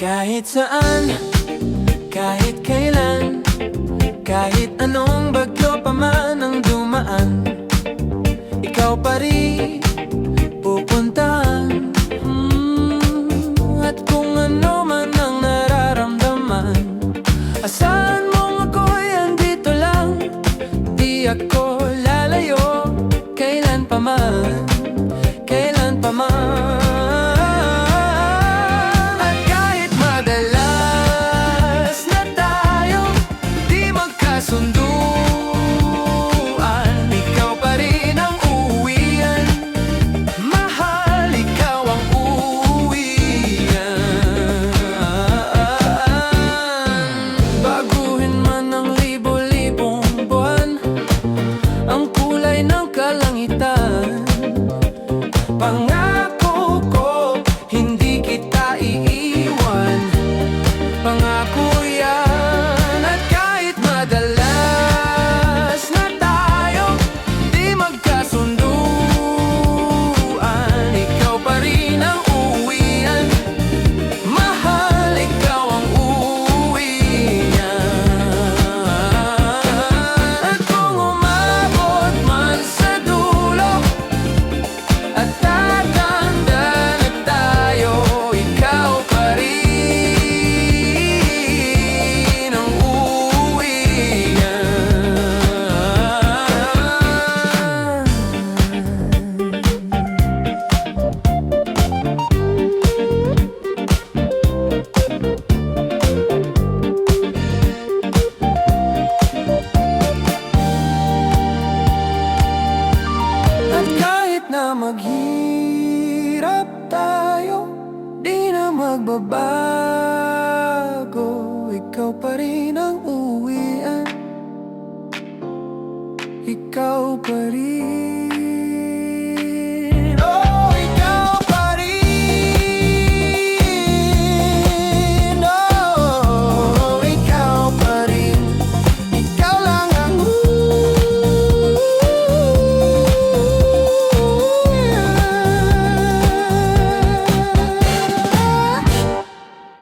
Kahit saan, kahit kailan, kahit anong bagyo pa man ang dumaan, ikaw pa rin pupuntahan. At kung ano man ang nararamdaman, asahan mong ako'y andito lang. Di ako lalayo, kailan pa man, kailan pa man. Pangako ko, hindi kita iiwan. Pangako yan. At kahit madalas na tayo di magkasunduan, ikaw pa rin ang uuwian. Mahal, ikaw ang uuwian. At kung umabot man sa dulo at tatanda na tayo, ikaw pa rin ang uuwian. At kahit na maghirap tayo, di na magbabago, ikaw pa rin ang uuwian. Ikaw pa rin.